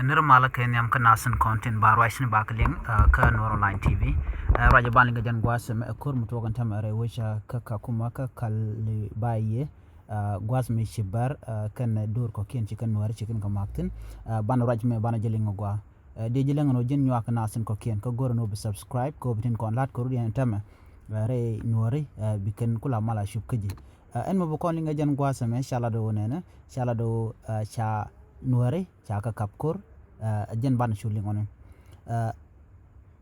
Nirmala kenyam ka nasan content ba raisin ba kaling ka Nor Online TV raja balinga jan gwas me akur mutu kan tam are wisha ka kuma ka kali baye gwas me shibar kan dur ko kien chikan nuar chikan ka maktin ban raj me ban jelinga gwa de jelinga no jin nyak nasan ko kien ka gor no be subscribe ko bitin kon lat ko rudian tam re nuari biken kula mala shub kaji en mo ko linga jan gwas me shala do nena shala do cha nuari cha ka kapkur jen ban shuling onen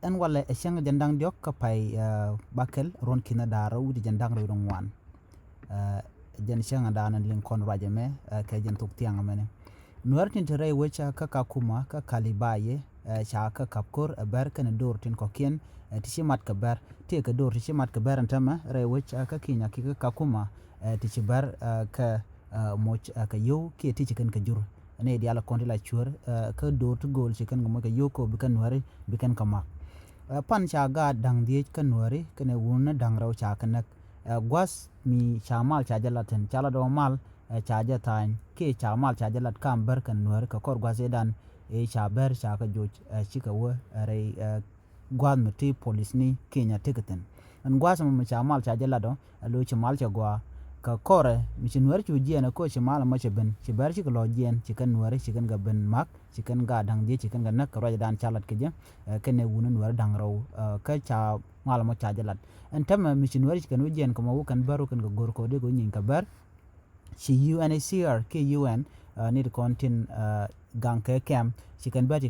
en wala e shanga jandang diok ka pai bakel ron kina dara wudi jandang ro wan jen shanga danan lin kon raje me ka jen tuk tiang amene nuartin tere wecha ka kuma ka kalibaye cha ka kapkur ber kan dor tin ko kien tishimat ka ber te ka dor tishimat ka ber antama re wecha ka kinya ki ka kuma tishibar ka moch ka yo ki tichikan ka jur ne dia la konti la chur ka do to gol chicken ngam ka yoko bikan nuari bikan kama pan cha ga dang die kan nuari kene wuna dang raw cha kanak gwas mi cha mal cha jalaten chala do mal cha jatan ke cha mal cha jalat kam ber kan nuari ka kor gwas edan e cha ber cha ka joj chika wo re gwan meti police ni Kenya tiketen an gwas mi cha mal cha jalado lo cha mal cha gwa ka kore mi nuar chu jien ko chi mala ma che ben chi ber chi lo jien chi kan nuar chi kan ga ben mak chi kan ga dang die chi kan ga nak ro dan chalat ke je kene wunu nuar dang raw ka cha mala ma cha jalat en tam mi nuar chi kan jien ko mo kan baro kan ga gor ko de go nyin ka ber chi UNHCR ke UN ni de kontin gang ke kem chi kan ba chi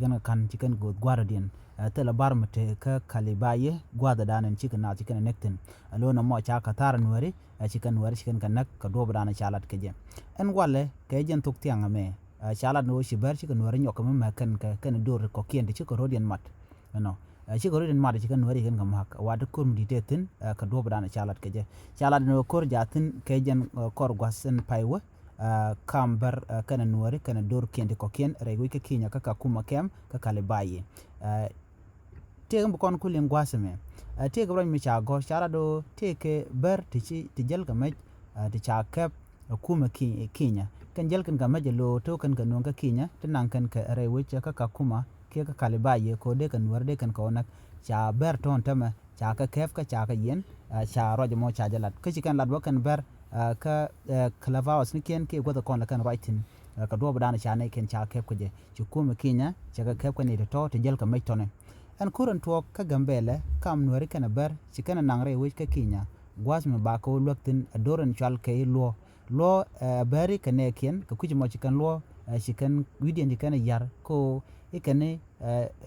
kan go guardian tela barmate ka kalibaye gwada danan chicken na chicken nekten alona mo cha ka tar nuari chicken nuari chicken kanak ka do bana chalat keje en wale ke jen tuk tianga me chalat no shibar chicken nuari nyok me kan ka kan dor ko kien de chicken rodian mat no chicken rodian mat chicken nuari kan gam hak wad kum ditetin ka do bana chalat keje chalat no kor jatin ke jen kor gwasen paiwa kamber kana nuari kana dor kien de ko kien rewi ke kinya ka kuma kem ka kalibaye tegam kon kulin gwaseme te gabro mi cha go chara do te ke ber ti jel ga me ti cha kep kuma kinya kan jel kan ga me lo to kan ga non ka kinya tinan kan ka re wuce ka kuma ke ka kalibaye ko de kan war de kan ko nak cha ber ton tama cha ka kep ka cha ka yen cha roje mo cha jalat ka ci kan lat bo kan ber ka klavaos ni ken ke go da kon la kan writing ka do badana cha ne ken cha kep ko je ci kuma kinya cha ka kep ko ni to te jel ka me tone en kuran tuok ka gambele kam nuari kana ber chikana nangre wich ka kinya gwas me ba ko loktin adoran chal ke lo beri kane kien ka kuji mo chikan lo chikan widien dikana yar ko ikane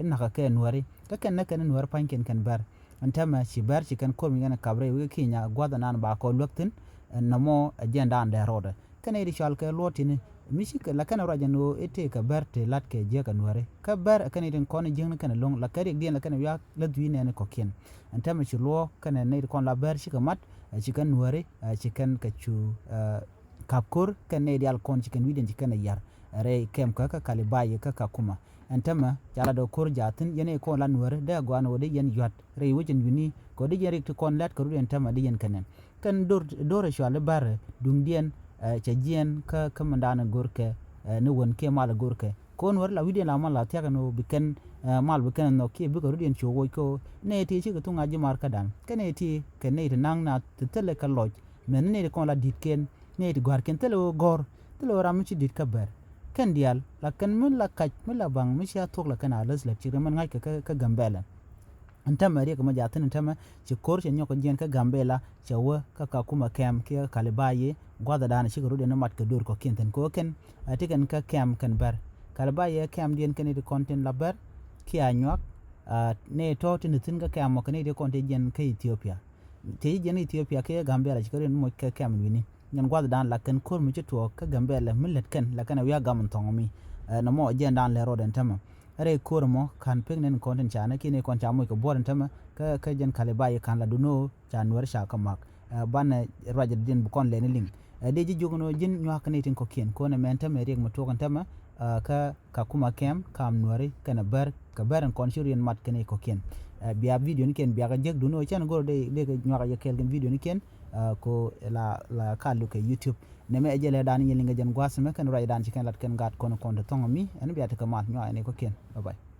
naka ke nuari ka kan nuar panken kan ber antama chibar chikan ko mi ngana kabre wi kinya gwada nan ba ko loktin namo agenda ande roda kane di chal ke lo tini misika la kana raja no ete ka berte lat ke je ka nuare ka ber kana den kon jeng kana long la kare dien la kana ya la duine ne ko ken antama chi lo kana ne kon la ber chika mat chikan nuare chikan ka chu kapkur kana dial kon chikan widen chikana yar re kem ka kalibaye ka kuma antama jala do kor jatin yene ko la nuare da gwano de yen yat re wujin yuni ko de yen rik kon lat ko ruden tama de yen kanen kan dor shwale bar dung dien cha jien ka kamandana gorke ne won ke mala gorke kon war la widien la mala tiaga no biken mal biken no ke bi ko rudien chowo ko ne ti chi ko tunga ji mar kadan kene ti kene ti nang na tele ka loj men ne ko la ditken ne ti gwar ken tele gor tele ram chi dit ka ber ken dial la ken mun la kaj mun la bang mi sha tok la kana las la chi man ngai ka gambela antama ri ko ma jatin antama ci kor ci nyoko jien ka gambela ci wa ka kuma kem ke kalibaye gwada dana ci rude no mat ka dur ko kinten ko ken atikan ka kem kan ber kalibaye kem dien ken di content la ber ki anyak ne to tin tin ka kem mo ken di content jien ka Ethiopia te jien Ethiopia ke gambela ci ko mo ka kem wini nyan gwada dan la ken kor mi ci to ka gambela millet ken la kana wiya gam tongomi no mo jien dan le roden tama re kormo kan pegnen content chana kine kon chamo ko boran tama ka jen kalibaye kan la duno januar sha kamak ban raja din bu kon le ni ling de ji jogono jin nyak ne tin ko kien ko ne menta me rek mo to kan tama ka kuma kem kam nuari kana ber ka beran kon shurien mat kene ko kien biya video ni ken biya ga jeg duno chan go de nyak ya kel gen video ni ken ko la kalu ke YouTube ne me ejele dan yelinga jan gwasme kan ray dan ci kan lat kan gat kono konto tongo mi en biata kamat nyo ene ko ken bye bye